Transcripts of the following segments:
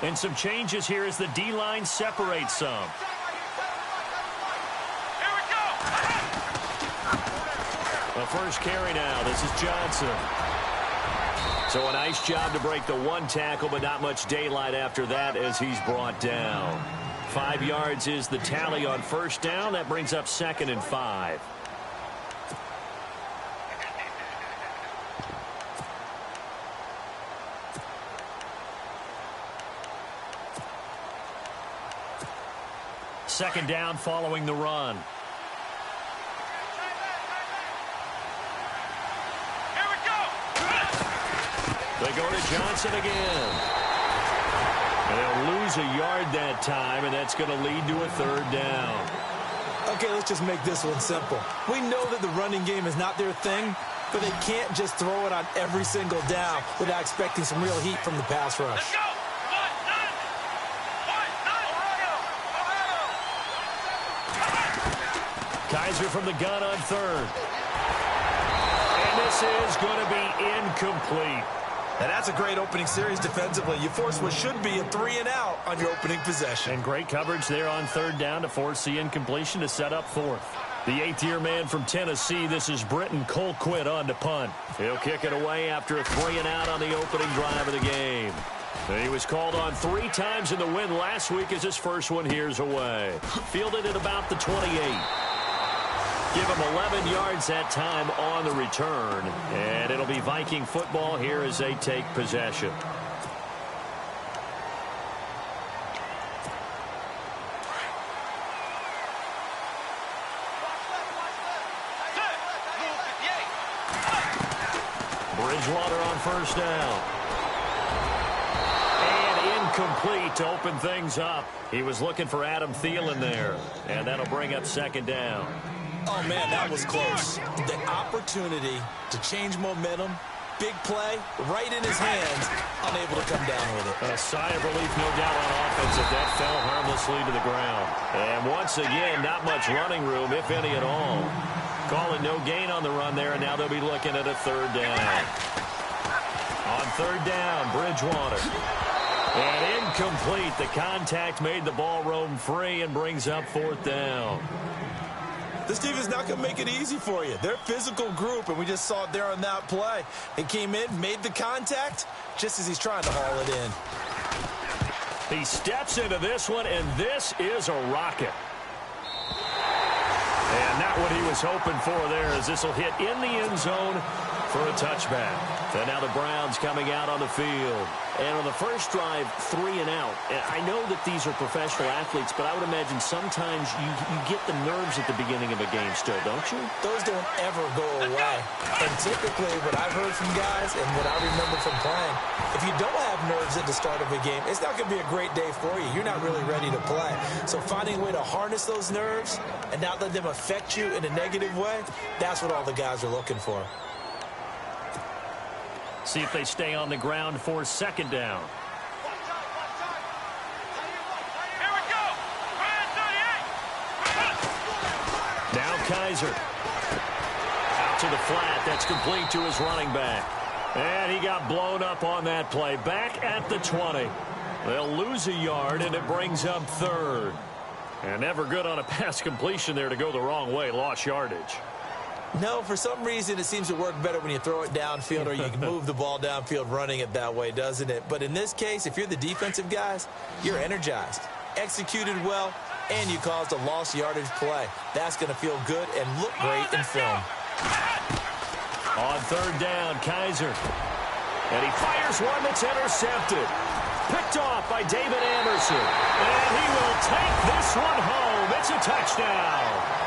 And some changes here as the D-line separates some. The first carry now. This is Johnson. So a nice job to break the one tackle, but not much daylight after that as he's brought down. 5 yards is the tally on first down. That brings up 2nd and 5. Second down following the run. Here we go. They go to Johnson again. And they'll lose a yard that time, and that's going to lead to a 3rd down. Okay, let's just make this one simple. We know that the running game is not their thing, but they can't just throw it on every single down without expecting some real heat from the pass rush. Let's go. Kaiser from the gun on 3rd. And this is going to be incomplete. And that's a great opening series defensively. You force what should be a 3-and-out on your opening possession. And great coverage there on 3rd down to force the incompletion to set up 4th. The 8th-year man from Tennessee, this is Britton Colquitt on to punt. He'll kick it away after a 3-and-out on the opening drive of the game. He was called on 3 times in the win last week as his first one here's away. Fielded at about the 28. Give him 11 yards that time on the return. And it'll be Viking football here as they take possession. Bridgewater on first down. And incomplete to open things up. He was looking for Adam Thielen there. And that'll bring up 2nd down. Oh, man, that was close. The opportunity to change momentum, big play, right in his hands, unable to come down with it. A sigh of relief, no doubt, on offense if that fell harmlessly to the ground. And once again, not much running room, if any at all. Calling no gain on the run there, and now they'll be looking at a 3rd down. On 3rd down, Bridgewater. And incomplete. The contact made the ball roam free and brings up 4th down. This team is not going to make it easy for you. They're a physical group, and we just saw it there on that play. He came in, made the contact, just as he's trying to haul it in. He steps into this one, and this is a rocket. And not what he was hoping for there, as this will hit in the end zone for a touchback. And now the Browns coming out on the field. And on the first drive, 3-and-out. I know that these are professional athletes, but I would imagine sometimes you get the nerves at the beginning of a game still, don't you? Those don't ever go away. And typically what I've heard from guys and what I remember from playing, if you don't have nerves at the start of a game, it's not going to be a great day for you. You're not really ready to play. So finding a way to harness those nerves and not let them affect you in a negative way, that's what all the guys are looking for. See if they stay on the ground for 2nd down. Here we go. Now Kaiser. Out to the flat. That's complete to his running back. And he got blown up on that play. Back at the 20. They'll lose a yard, and it brings up 3rd. And never good on a pass completion there to go the wrong way. Lost yardage. No, for some reason it seems to work better when you throw it downfield or you can move the ball downfield running it that way, doesn't it? But in this case, if you're the defensive guys, you're energized, executed well, and you caused a lost yardage play. That's going to feel good and look great in film. On 3rd down, Kaiser. And he fires one that's intercepted. Picked off by David Anderson. And he will take this one home. It's a touchdown.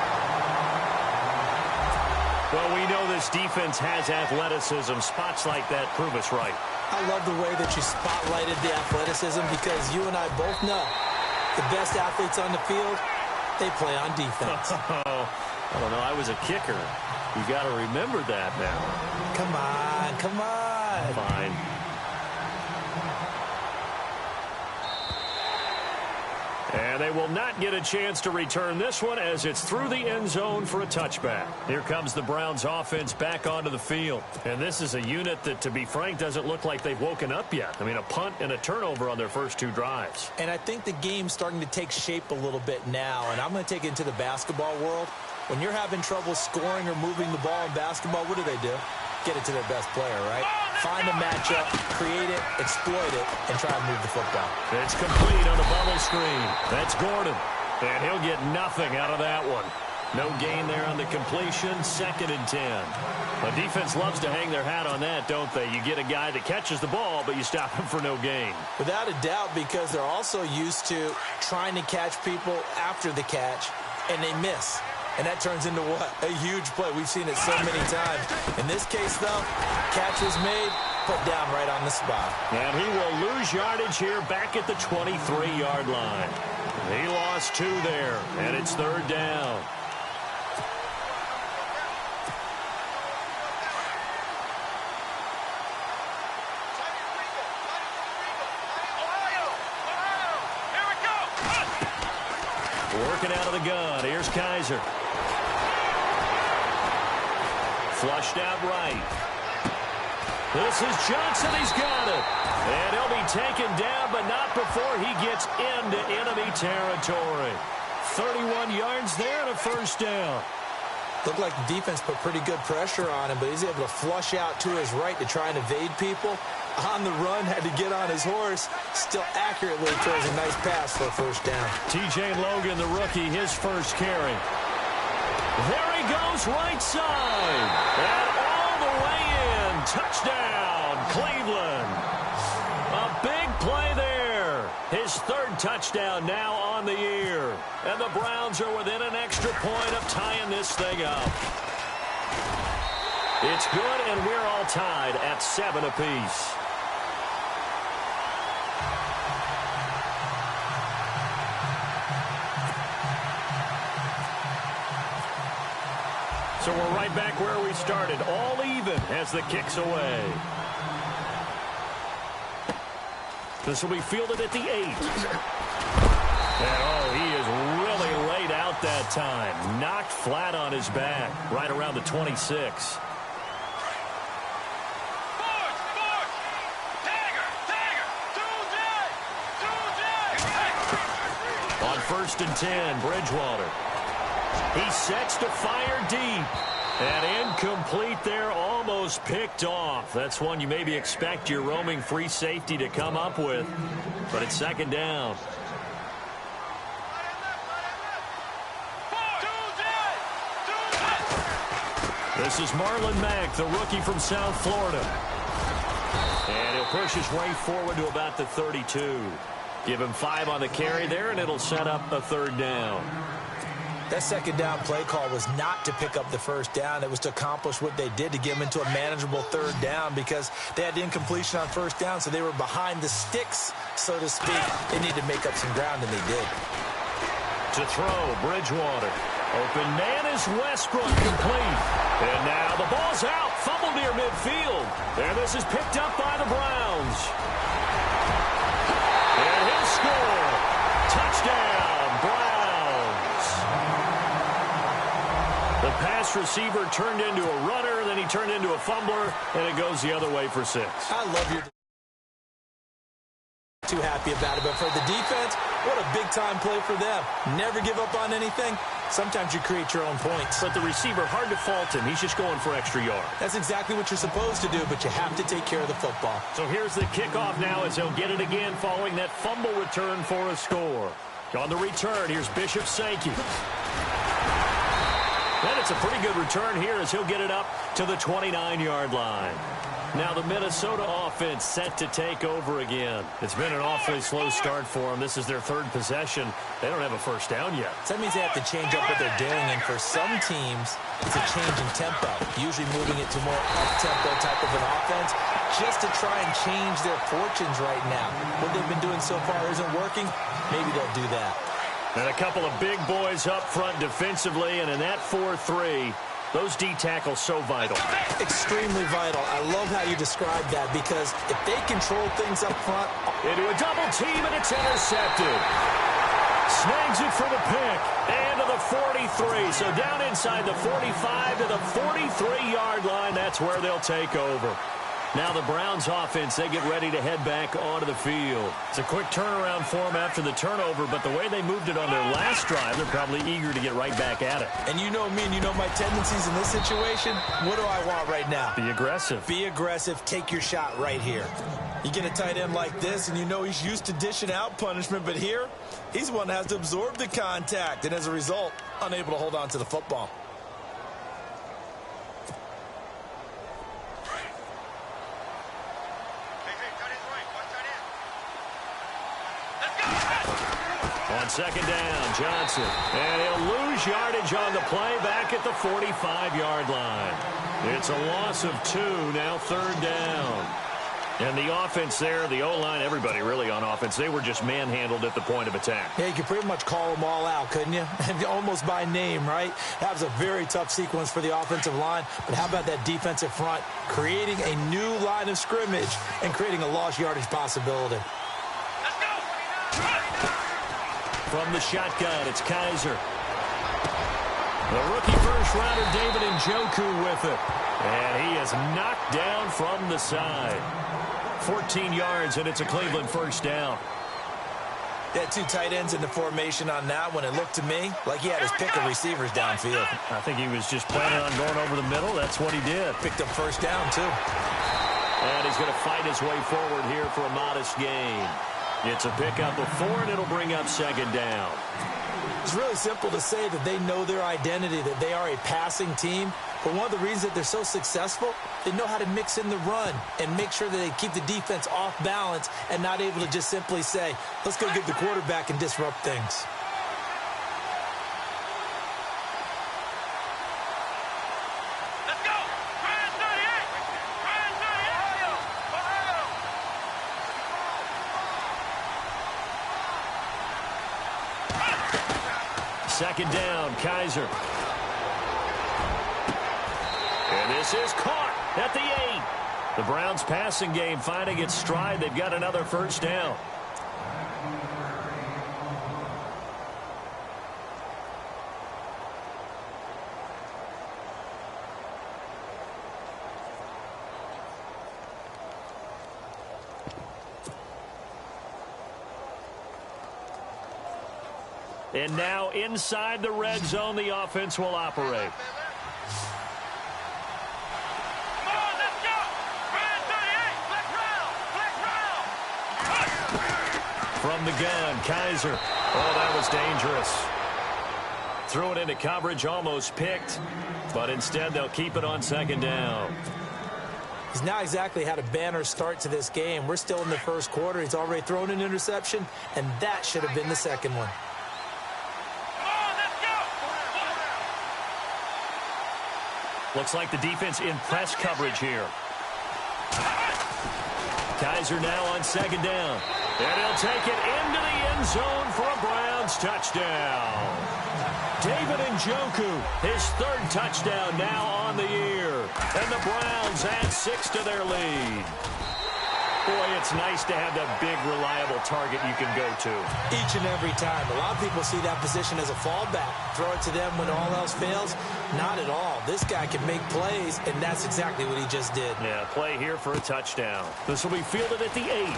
Well, we know this defense has athleticism. Spots like that prove us right. I love the way that you spotlighted the athleticism because you and I both know the best athletes on the field, they play on defense. I don't know. I was a kicker. You got to remember that now. Come on, come on. Fine. And they will not get a chance to return this one as it's through the end zone for a touchback. Here comes the Browns offense back onto the field. And this is a unit that, to be frank, doesn't look like they've woken up yet. I mean, a punt and a turnover on their first 2 drives. And I think the game's starting to take shape a little bit now. And I'm going to take it into the basketball world. When you're having trouble scoring or moving the ball in basketball, what do? Get it to their best player, right? Find a matchup, create it, exploit it, and try and move the football. It's complete on the bubble screen. That's Gordon. And he'll get nothing out of that one. No gain there on the completion. 2nd and 10. The defense loves to hang their hat on that, don't they? You get a guy that catches the ball, but you stop him for no gain. Without a doubt, because they're also used to trying to catch people after the catch, and they miss. And that turns into what? A huge play. We've seen it so many times. In this case, though, catch was made, put down right on the spot. And he will lose yardage here back at the 23-yard line. He lost 2 there, and it's 3rd down. Working out of the gun. Here's Kaiser. Flushed out right. This is Johnson. He's got it. And he'll be taken down, but not before he gets into enemy territory. 31 yards there and a 1st down. Looked like the defense put pretty good pressure on him, but he's able to flush out to his right to try and evade people. On the run, had to get on his horse. Still accurately throws a nice pass for a 1st down. TJ Logan, the rookie, his first carry. There he goes, right side. And all the way in. Touchdown, Cleveland. A big play there. His 3rd touchdown now on the year. And the Browns are within an extra point of tying this thing up. It's good, and we're all tied at 7 apiece. So we're right back where we started, all even as the kick's away. This will be fielded at the 8. And, oh, he is really laid out that time. Knocked flat on his back, right around the 26. On 1st and 10, Bridgewater. He sets to fire deep. And incomplete there, almost picked off. That's one you maybe expect your roaming free safety to come up with. But it's 2nd down. This is Marlon Mack, the rookie from South Florida. And he'll push his way forward to about the 32. Give him 5 on the carry there, and it'll set up a 3rd down. That 2nd down play call was not to pick up the 1st down. It was to accomplish what they did, to get them into a manageable 3rd down, because they had the incompletion on 1st down, so they were behind the sticks, so to speak. They needed to make up some ground, and they did. To throw, Bridgewater. Open man is Westbrook, complete. And now the ball's out, fumble near midfield. And this is picked up by the Browns. And he'll score. Touchdown, Browns. The pass receiver turned into a runner, then he turned into a fumbler, and it goes the other way for 6. I love your... Too happy about it, but for the defense, what a big-time play for them. Never give up on anything. Sometimes you create your own points. But the receiver, hard to fault him. He's just going for extra yard. That's exactly what you're supposed to do, but you have to take care of the football. So here's the kickoff now as he'll get it again following that fumble return for a score. On the return, here's Bishop Sankey. And it's a pretty good return here as he'll get it up to the 29-yard line. Now the Minnesota offense set to take over again. It's been an awfully slow start for them. This is their 3rd possession. They don't have a 1st down yet. So that means they have to change up what they're doing, and for some teams, it's a change in tempo, usually moving it to more up-tempo type of an offense, just to try and change their fortunes right now. What they've been doing so far isn't working. Maybe they'll do that. And a couple of big boys up front defensively, and in that 4-3, those D tackles so vital. Extremely vital. I love how you describe that, because if they control things up front. Into a double team, and it's intercepted. rides it for the pick. And to the 43. So down inside the 45 to the 43-yard line. That's where they'll take over. Now the Browns offense, they get ready to head back onto the field. It's a quick turnaround for them after the turnover, but the way they moved it on their last drive, they're probably eager to get right back at it. And you know me and you know my tendencies in this situation. What do I want right now? Be aggressive. Be aggressive. Take your shot right here. You get a tight end like this, and you know he's used to dishing out punishment, but here, he's the one that has to absorb the contact, and as a result, unable to hold on to the football. On second down, Johnson. And he'll lose yardage on the play back at the 45-yard line. It's a loss of 2, now third down. And the offense there, the O-line, everybody really on offense, they were just manhandled at the point of attack. Yeah, you could pretty much call them all out, couldn't you? Almost by name, right? That was a very tough sequence for the offensive line. But how about that defensive front creating a new line of scrimmage and creating a lost yardage possibility? From the shotgun, it's Kaiser. The rookie first-rounder, David Njoku, with it. And he is knocked down from the side. 14 yards, and it's a Cleveland first down. Had 2 tight ends in the formation on that one. It looked to me like he had his pick of receivers downfield. I think he was just planning on going over the middle. That's what he did. Picked up first down, too. And he's going to fight his way forward here for a modest gain. It's a pickup of 4, and it'll bring up second down. It's really simple to say that they know their identity, that they are a passing team. But one of the reasons that they're so successful, they know how to mix in the run and make sure that they keep the defense off balance and not able to just simply say, let's go get the quarterback and disrupt things. Second down, Kaiser. And this is caught at the 8. The Browns passing game finding its stride. They've got another first down. And now inside the red zone, the offense will operate. From the gun, Kaiser. Oh, that was dangerous. Threw it into coverage, almost picked. But instead, they'll keep it on second down. He's not exactly had a banner start to this game. We're still in the first quarter. He's already thrown an interception, and that should have been the second one. Looks like the defense in press coverage here. Kaiser now on second down. And he'll take it into the end zone for a Browns touchdown. David Njoku, his 3rd touchdown now on the year. And the Browns add 6 to their lead. Boy, it's nice to have that big, reliable target you can go to. Each and every time. A lot of people see that position as a fallback. Throw it to them when all else fails. Not at all. This guy can make plays, and that's exactly what he just did. Yeah, play here for a touchdown. This will be fielded at the 8.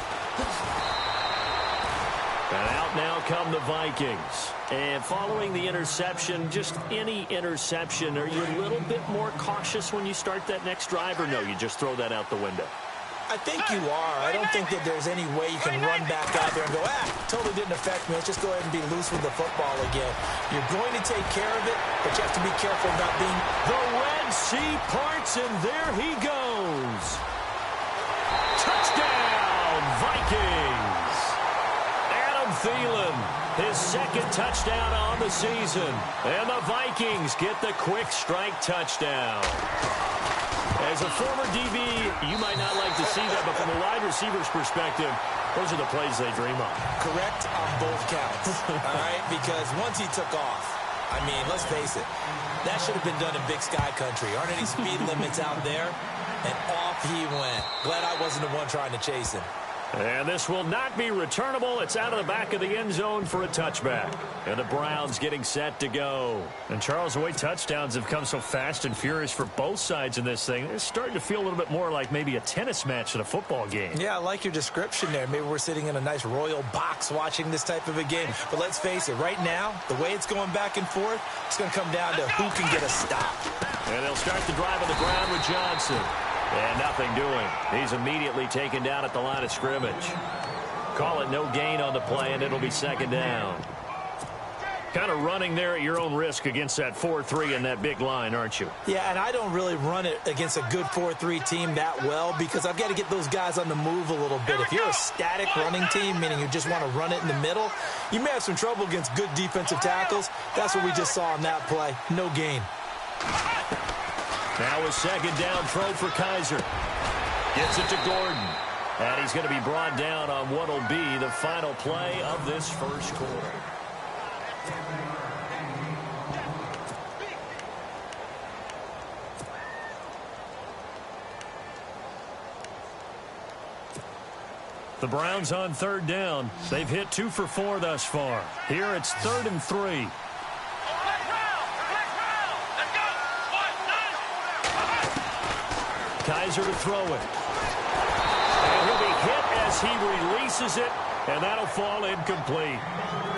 And out now come the Vikings. And following the interception, just any interception, are you a little bit more cautious when you start that next drive, or no, you just throw that out the window? I think you are. I don't think that there's any way you can run back out there and go, totally didn't affect me. Let's just go ahead and be loose with the football again. You're going to take care of it, but you have to be careful about being... The Red Sea parts, and there he goes. Touchdown, Vikings. Adam Thielen, his 2nd touchdown on the season. And the Vikings get the quick strike touchdown. As a former DB, you might not like to see that, but from a wide receiver's perspective, those are the plays they dream of. Correct on both counts, all right? Because once he took off, I mean, let's face it, that should have been done in Big Sky Country. Aren't any speed limits out there? And off he went. Glad I wasn't the one trying to chase him. And this will not be returnable. It's out of the back of the end zone for a touchback. And the Browns getting set to go. And Charles, the way touchdowns have come so fast and furious for both sides in this thing, it's starting to feel a little bit more like maybe a tennis match than a football game. Yeah, I like your description there. Maybe we're sitting in a nice royal box watching this type of a game. But let's face it, right now, the way it's going back and forth, it's going to come down to who can get a stop. And they'll start the drive on the ground with Johnson. And nothing doing. He's immediately taken down at the line of scrimmage. Call it no gain on the play, and it'll be second down. Kind of running there at your own risk against that 4-3 and that big line, aren't you? Yeah, and I don't really run it against a good 4-3 team that well because I've got to get those guys on the move a little bit. If you're a static running team, meaning you just want to run it in the middle, you may have some trouble against good defensive tackles. That's what we just saw on that play. No gain. Now a second down throw for Kaiser. Gets it to Gordon. And he's going to be brought down on what will be the final play of this first quarter. The Browns on third down. They've hit 2 for 4 thus far. Here it's 3rd and 3. Kaiser to throw it. And he'll be hit as he releases it, and that'll fall incomplete.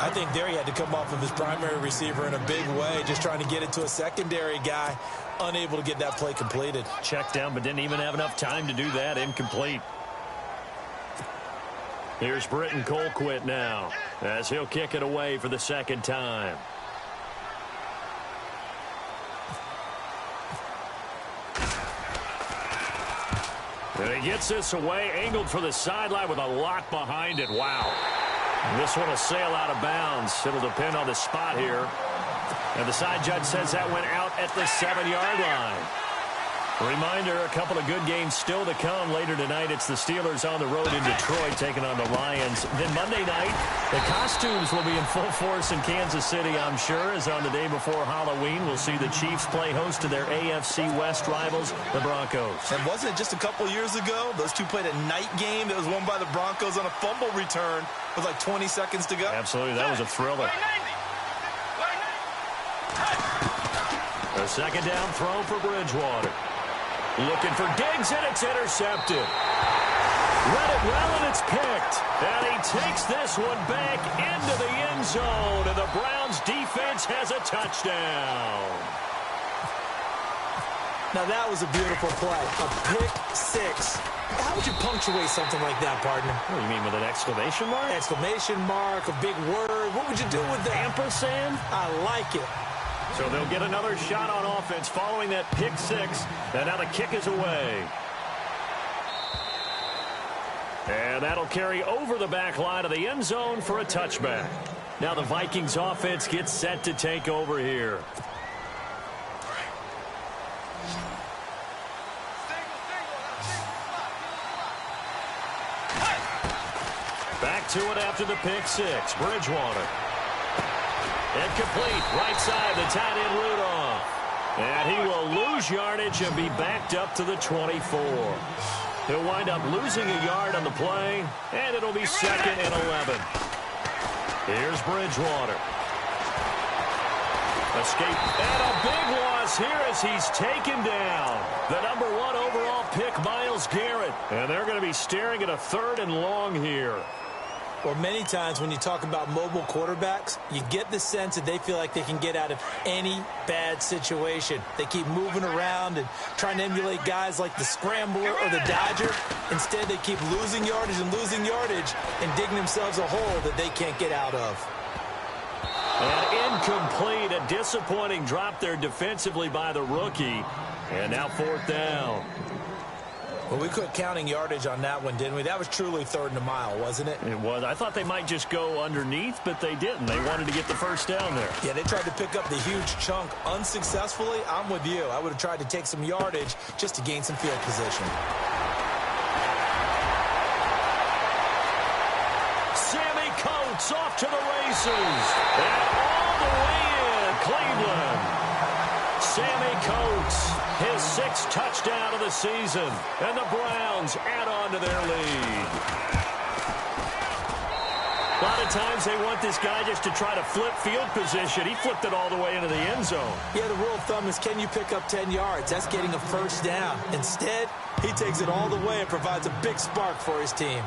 I think there he had to come off of his primary receiver in a big way, just trying to get it to a secondary guy, unable to get that play completed. Checked down, but didn't even have enough time to do that. Incomplete. Here's Britton Colquitt now, as he'll kick it away for the second time. And he gets this away, angled for the sideline with a lot behind it. Wow. And this one will sail out of bounds. It'll depend on the spot here. And the side judge says that went out at the 7-yard line. Reminder, a couple of good games still to come. Later tonight, it's the Steelers on the road in Detroit taking on the Lions. Then Monday night, the costumes will be in full force in Kansas City, I'm sure, as on the day before Halloween, we'll see the Chiefs play host to their AFC West rivals, the Broncos. And wasn't it just a couple years ago, those two played a night game that was won by the Broncos on a fumble return with like 20 seconds to go? Absolutely, that was a thriller. A second down throw for Bridgewater. Looking for Diggs, and it's intercepted. Read it well, and it's picked. And he takes this one back into the end zone, and the Browns defense has a touchdown. Now, that was a beautiful play. A pick six. How would you punctuate something like that, partner? What do you mean, with an exclamation mark? Exclamation mark, a big word. What would you do with that? Ampersand? I like it. So they'll get another shot on offense following that pick six. And now the kick is away. And that'll carry over the back line of the end zone for a touchback. Now the Vikings offense gets set to take over here. Back to it after the pick six. Bridgewater. Incomplete. Right side, the tight end Rudolph. And he will lose yardage and be backed up to the 24. He'll wind up losing a yard on the play, and it'll be 2nd and 11. Here's Bridgewater. Escape. And a big loss here as he's taken down. The #1 overall pick, Myles Garrett. And they're going to be staring at a 3rd and long here. Well, many times when you talk about mobile quarterbacks, you get the sense that they feel like they can get out of any bad situation. They keep moving around and trying to emulate guys like the Scrambler or the Dodger. Instead, they keep losing yardage and digging themselves a hole that they can't get out of. And incomplete. A disappointing drop there defensively by the rookie. And now 4th down. Well, we quit counting yardage on that one, didn't we? That was truly 3rd and a mile, wasn't it? It was. I thought they might just go underneath, but they didn't. They wanted to get the first down there. Yeah, they tried to pick up the huge chunk unsuccessfully. I'm with you. I would have tried to take some yardage just to gain some field position. Sammy Coates off to the races. And all the way in, Cleveland. Sammy Coates, his 6th touchdown of the season. And the Browns add on to their lead. lot of times they want this guy just to try to flip field position. He flipped it all the way into the end zone. Yeah, the rule of thumb is, can you pick up 10 yards? That's getting a first down. Instead, he takes it all the way and provides a big spark for his team.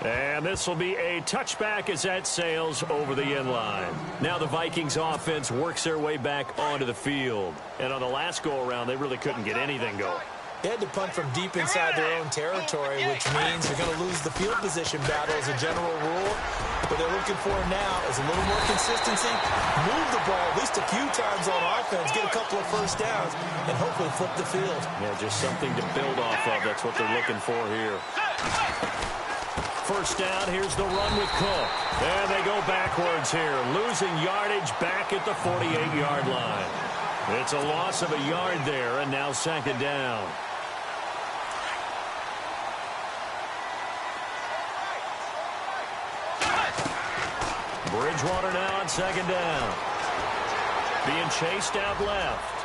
And this will be a touchback as that sails over the end line. Now the Vikings offense works their way back onto the field. And on the last go-around, they really couldn't get anything going. They had to punt from deep inside their own territory, which means they're going to lose the field position battle as a general rule. What they're looking for now is a little more consistency, move the ball at least a few times on offense, get a couple of first downs, and hopefully flip the field. Yeah, just something to build off of. That's what they're looking for here. First down, here's the run with Cook. And they go backwards here, losing yardage back at the 48-yard line. It's a loss of a yard there, and now second down. Bridgewater now on second down. Being chased out left.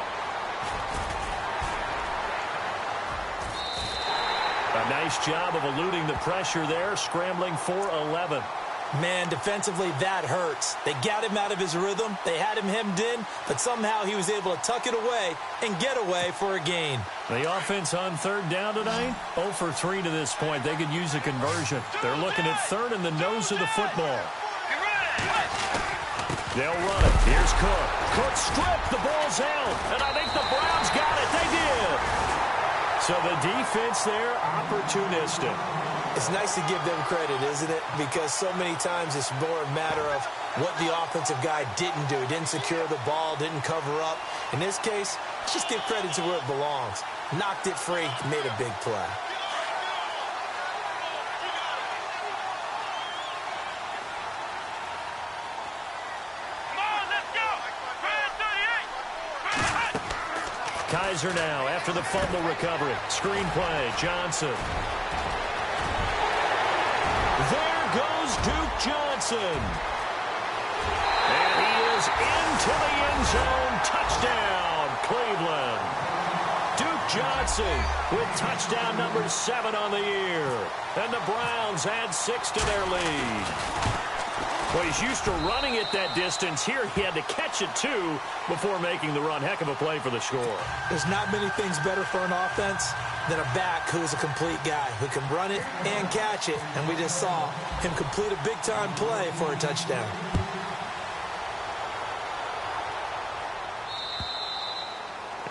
A nice job of eluding the pressure there, scrambling for 11. Man, defensively, that hurts. They got him out of his rhythm. They had him hemmed in, but somehow he was able to tuck it away and get away for a gain. The offense on third down tonight, 0 for 3 to this point. They could use a conversion. They're looking at third in the nose of the football. They'll run it. Here's Cook. Cook stripped. The ball's out. And I think the Browns got it. They did. So the defense there, opportunistic. It's nice to give them credit, isn't it? Because so many times it's more a matter of what the offensive guy didn't do. He didn't secure the ball, didn't cover up. In this case, just give credit to where it belongs. Knocked it free, made a big play. Kaiser now after the fumble recovery. Screen play, Johnson. There goes Duke Johnson. And he is into the end zone. Touchdown, Cleveland. Duke Johnson with touchdown number 7 on the year. And the Browns add 6 to their lead. Well, he's used to running it that distance. Here he had to catch it, too, before making the run. Heck of a play for the score. There's not many things better for an offense than a back who is a complete guy who can run it and catch it. And we just saw him complete a big-time play for a touchdown.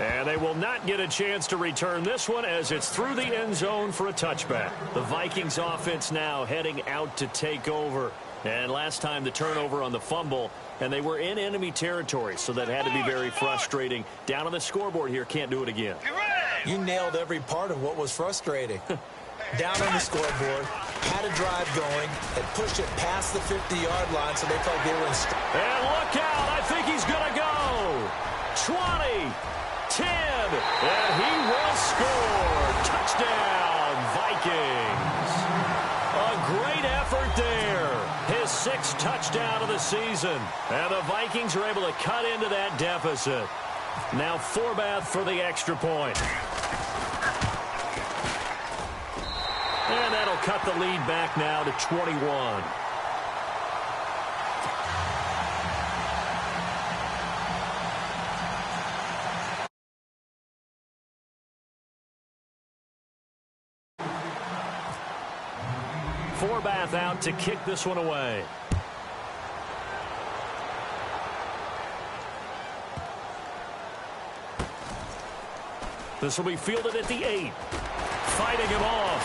And they will not get a chance to return this one as it's through the end zone for a touchback. The Vikings offense now heading out to take over. And last time the turnover on the fumble, and they were in enemy territory, so that had to be very frustrating. Down on the scoreboard here, can't do it again. You nailed every part of what was frustrating. Down on the scoreboard, had a drive going, and pushed it past the 50-yard line, so they felt they were in. And look out, I think he's going to go. 20, 10, and he will score. Touchdown, Vikings. A great effort there. His 6th touchdown of the season. And the Vikings are able to cut into that deficit. Now Forbath for the extra point. And that'll cut the lead back now to 21. Forbath out to kick this one away. This will be fielded at the 8. Fighting him off.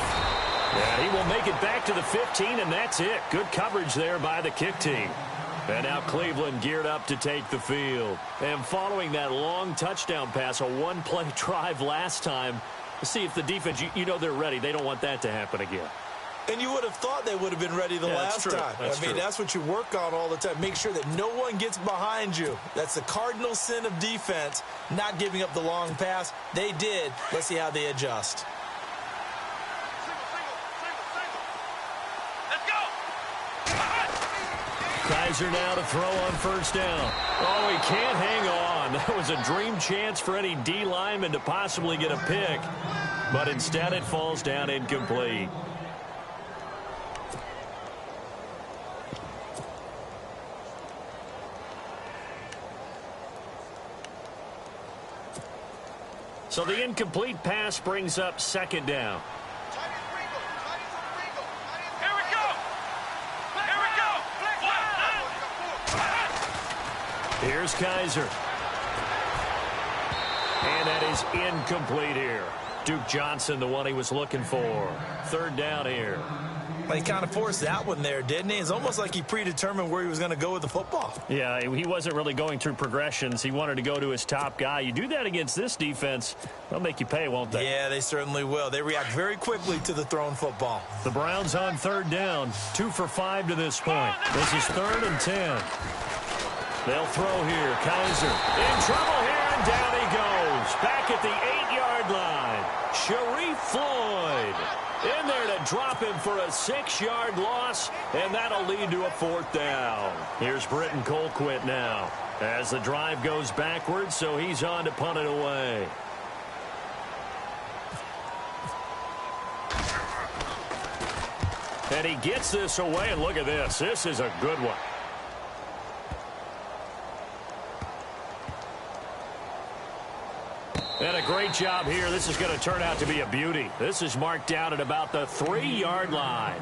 Yeah, he will make it back to the 15, and that's it. Good coverage there by the kick team. And now Cleveland geared up to take the field. And following that long touchdown pass, a one-play drive last time, see if the defense, you know they're ready. They don't want that to happen again. And you would have thought they would have been ready the last time. I mean, that's what you work on all the time. Make sure that no one gets behind you. That's the cardinal sin of defense, not giving up the long pass. They did. Let's see how they adjust. Let's go. Kaiser now to throw on first down. Oh, he can't hang on. That was a dream chance for any D lineman to possibly get a pick. But instead it falls down incomplete. So the incomplete pass brings up second down. Here we go. Here we go. Here's Kaiser. And that is incomplete here. Duke Johnson, the one he was looking for. Third down here. Well, he kind of forced that one there, didn't he? It's almost like he predetermined where he was going to go with the football. Yeah, he wasn't really going through progressions. He wanted to go to his top guy. You do that against this defense, they'll make you pay, won't they? Yeah, they certainly will. They react very quickly to the thrown football. The Browns on third down, 2 for 5 to this point. This is 3rd and 10. They'll throw here. Kaiser in trouble here, and down he goes. Back at the 8-yard line. Sharif Floyd in there to drop him for a 6-yard loss, and that'll lead to a 4th down. Here's Britton Colquitt now as the drive goes backwards, so he's on to punt it away. And he gets this away, and look at this. This is a good one. And a great job here. This is going to turn out to be a beauty. This is marked down at about the 3-yard line.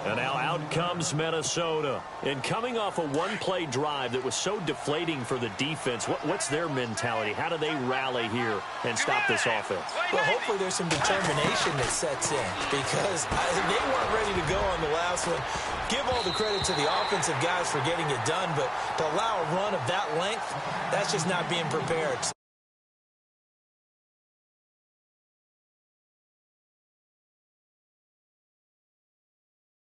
And now out comes Minnesota. And coming off a one-play drive that was so deflating for the defense, what's their mentality? How do they rally here and stop this offense? Well, hopefully there's some determination that sets in because they weren't ready to go on the last one. Give all the credit to the offensive guys for getting it done, but to allow a run of that length, that's just not being prepared.